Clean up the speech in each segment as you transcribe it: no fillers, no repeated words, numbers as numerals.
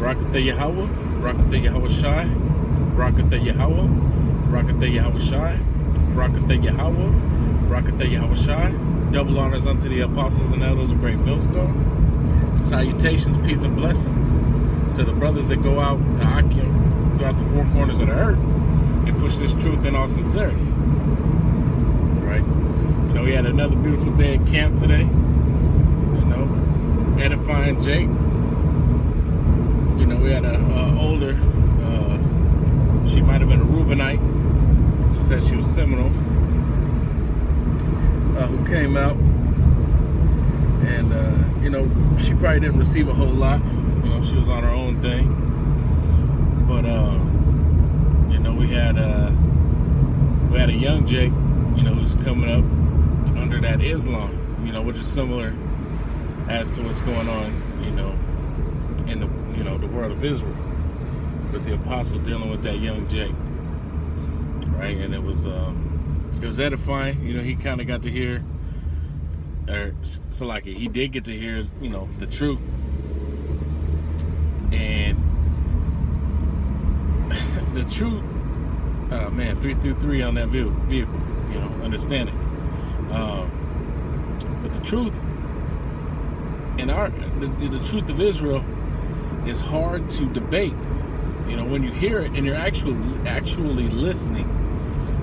Barakatha Yahweh, Barakatha Yahweh Shai, Barakatha Yahweh, Barakatha Yahweh Shai, Barakatha Yahweh, Barakatha Yahweh Shai. Double honors unto the apostles and elders of Great Millstone. Salutations, peace, and blessings to the brothers that go out to Akim throughout the four corners of the earth and push this truth in all sincerity. Right? You know, we had another beautiful day at camp today. You know, edifying Jake. You know, we had a older, she might have been a Reubenite. She said she was Seminole. Who came out, and you know, she probably didn't receive a whole lot. You know, she was on her own thing. But you know, we had a young Jake, you know, who's coming up under that Islam, you know, which is similar as to what's going on, you know, in the, you know, the world of Israel, with the apostle dealing with that young Jake, right? And it was edifying. You know, he kind of got to hear, or so like he did get to hear, you know, the truth. And the truth, man, 333 on that vehicle, you know, understand it. But the truth, and the truth of Israel is hard to debate. You know, when you hear it and you're actually listening,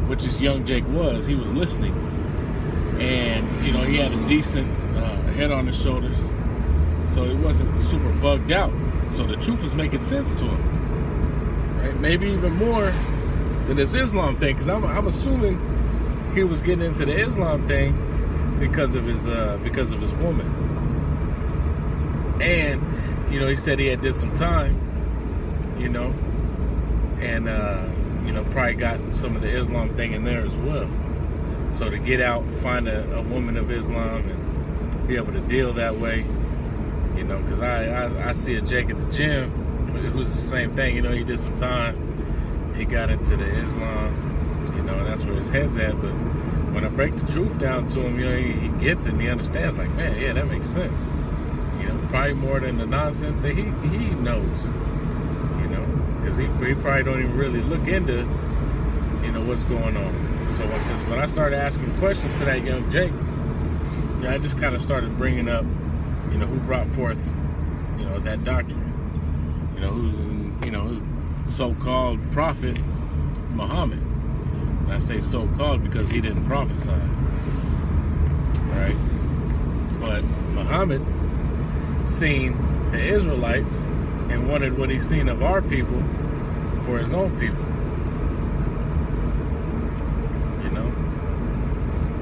which is young Jake was. He was listening, and you know, he had a decent head on his shoulders, so it wasn't super bugged out. So the truth was making sense to him, right? Maybe even more than this Islam thing, because I'm assuming he was getting into the Islam thing because of his woman, and you know, he said he had did some time, you know, and you know, probably got some of the Islam thing in there as well. So to get out, find a woman of Islam and be able to deal that way, you know, because I see a Jake at the gym who's the same thing. You know, he did some time, he got into the Islam, you know, and that's where his head's at. But when I break the truth down to him, you know, he gets it and he understands, like, man, yeah, that makes sense. You know, probably more than the nonsense that he knows. Because he probably don't even really look into, you know, what's going on. So, because when I started asking questions to that young Jake, you know, I just kind of started bringing up, you know, who brought forth, you know, that doctrine. You know, who's so-called prophet Muhammad. And I say so-called because he didn't prophesy, right? But Muhammad seen the Israelites and wanted what he's seen of our people for his own people. You know?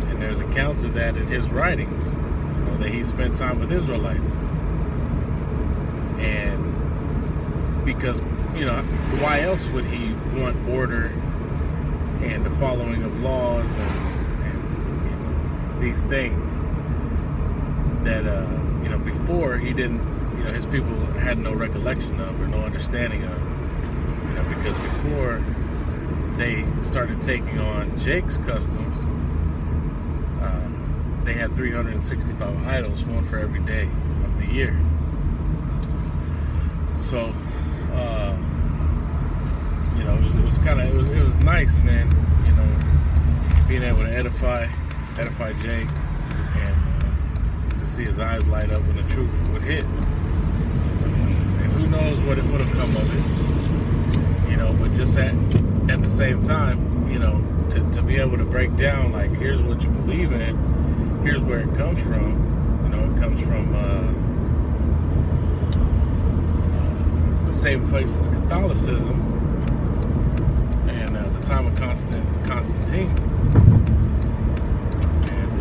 And there's accounts of that in his writings, you know, that he spent time with Israelites. And because, you know, why else would he want order and the following of laws and you know, these things that, you know, before he didn't, you know, his people had no recollection of or no understanding of, you know, because before they started taking on Jake's customs, they had 365 idols, one for every day of the year. So, you know, it was nice, man, you know, being able to edify Jake and to see his eyes light up when the truth would hit. Who knows what would have come of it, you know, but just at the same time, you know, to be able to break down, like, here's what you believe in, here's where it comes from, you know, it comes from the same place as Catholicism and the time of Constantine, and,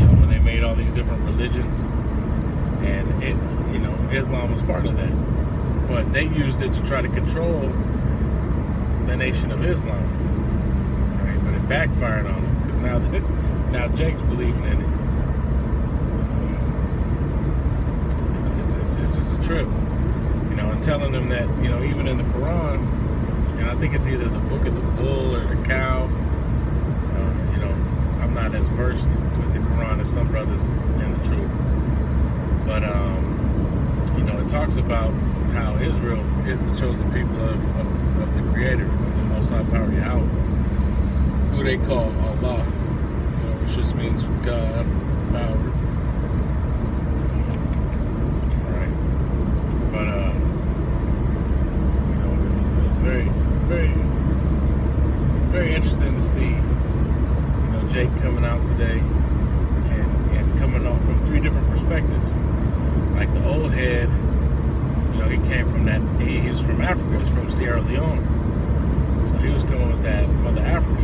you know, when they made all these different religions, and it, you know, Islam was part of that. But they used it to try to control the Nation of Islam. Right? But it backfired on them, because now Jake's believing in it. It's just a trip. You know, and telling them that, you know, even in the Quran, and I think it's either the book of the bull or the cow, you know, I'm not as versed with the Quran as some brothers in the truth. But, you know, it talks about how Israel is the chosen people of the Creator, of the Most High Power Yahweh, who they call Allah, which just means God, power. Right. But it was very, very, very interesting to see, Jake coming out today and coming off from 3 different perspectives. Like the old head, he came from that, he was from Africa, he's from Sierra Leone. So he was coming with that Mother Africa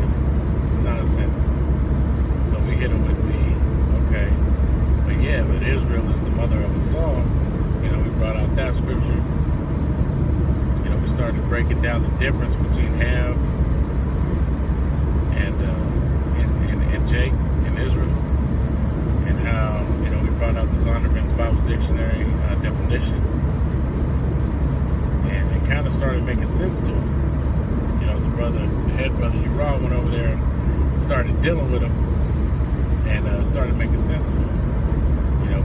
nonsense. So we hit him with but Israel is the mother of us all. We brought out that scripture. We started breaking down the difference between Ham and Jake and Israel, and how we brought out the Zondervan's Bible Dictionary definition, and it kind of started making sense to him. The head brother Uriah went over there and started dealing with him, and started making sense to him.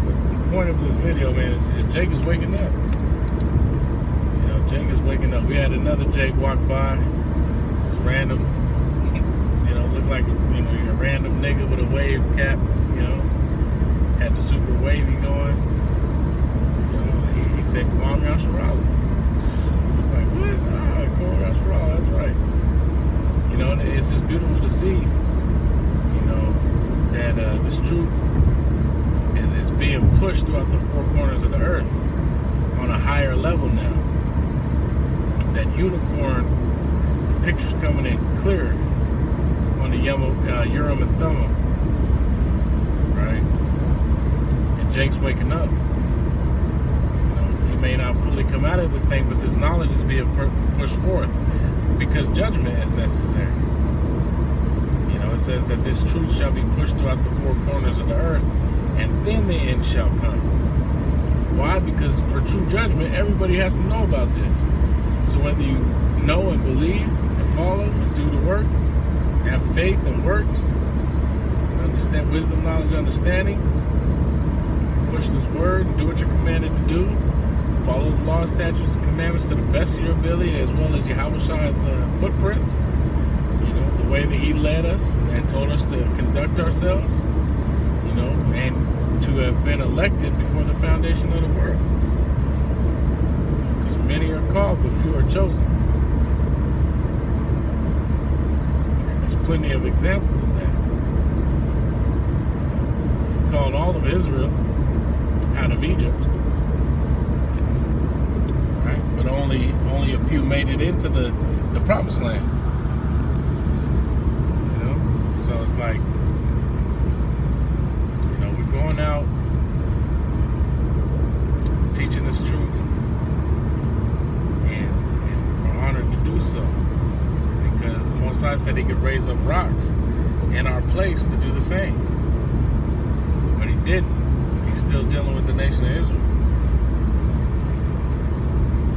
But the point of this video, man, is Jake is waking up. Jake is waking up. We had another Jake walk by, just random, looked like a random nigga with a wave cap, had the super wavy going. He said Kwame Asharali. I was like, what? Kwame Asharali, that's right. And it's just beautiful to see, that this truth is being pushed throughout the 4 corners of the earth on a higher level now. That unicorn picture's coming in clearer on the Urim and Thummim, right? And Jake's waking up. He may not fully come out of this thing, but this knowledge is being pushed forth because judgment is necessary. It says that this truth shall be pushed throughout the 4 corners of the earth, and then the end shall come. Why? Because for true judgment, everybody has to know about this. So whether you know and believe and follow and do the work, have faith and works, understand wisdom, knowledge, understanding, push this word and do what you're commanded to do, follow the law, statutes, and commandments to the best of your ability, as well as Yahweh's footprints, the way that he led us and told us to conduct ourselves, and to have been elected before the foundation of the world. Because many are called, but few are chosen. And there's plenty of examples of that. He called all of Israel out of Egypt. Right? But only a few made it into the promised land. So it's like, we're going out teaching this truth, and we're honored to do so, because the Most High said he could raise up rocks in our place to do the same, but he didn't. He's still dealing with the nation of Israel.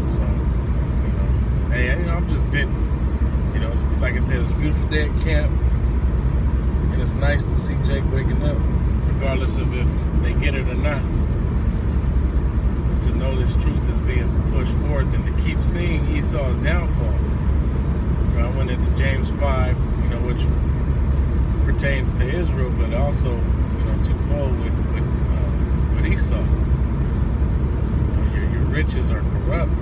So, hey, I'm just venting. It's, like I said, it's a beautiful day at camp, and it's nice to see Jake waking up, regardless of if they get it or not. To know this truth is being pushed forth, and to keep seeing Esau's downfall. I went into James 5, which pertains to Israel, but also, twofold with Esau. Your riches are corrupt,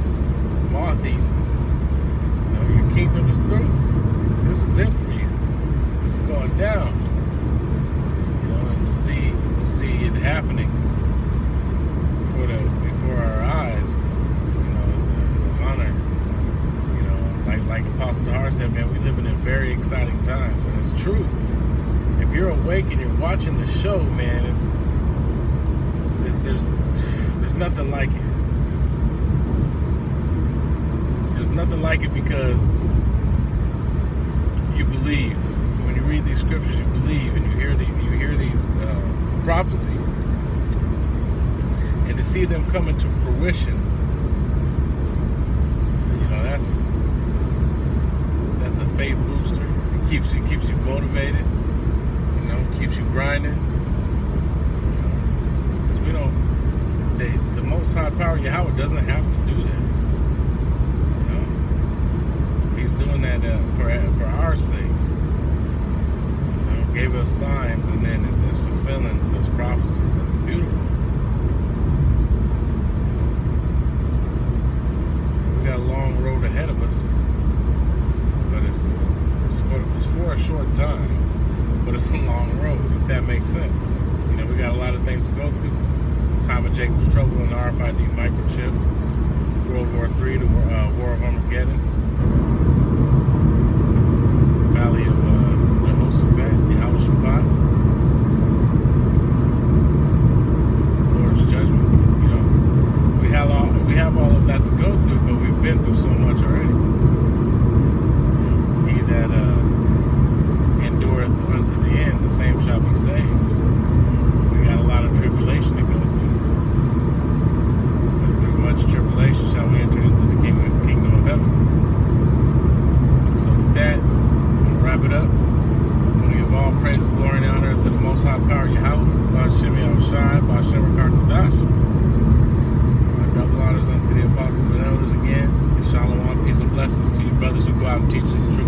moth-eaten. Your kingdom is through. This is it for you. You're going down. And to see it happening before our eyes, is an honor. Like Apostle Tahar said, man, we living in very exciting times, and it's true. If you're awake and you're watching the show, man, there's nothing like it. There's nothing like it, because you believe. When you read these scriptures, you believe, and you hear these prophecies, and to see them come into fruition, that's a faith booster. It keeps you motivated. Keeps you grinding. Because the Most High Power Yahweh doesn't have to do that. doing that for our sakes. Gave us signs, and then it's fulfilling those prophecies. That's beautiful. We got a long road ahead of us, but it's for a short time, but it's a long road, if that makes sense. We got a lot of things to go through. Time of Jacob's trouble and the RFID microchip, World War III, the War of Armageddon, Valley of Jehoshaphat, Yahweh Shabbat, Lord's judgment. We have all of that to go through, but we've been through so much already. He that endureth unto the end, the same shall be saved. We got a lot of tribulation to go through, but through much tribulation shall we enter into the kingdom of heaven. So with that, we'll wrap it up. We give all praise, glory, and honor to the Most High Power Yahweh, Ba'Shem Yahushai, Ba'Shem Rakakadash. Double honors unto the apostles and elders again. And shalom, peace and blessings to you brothers who go out and teach this truth.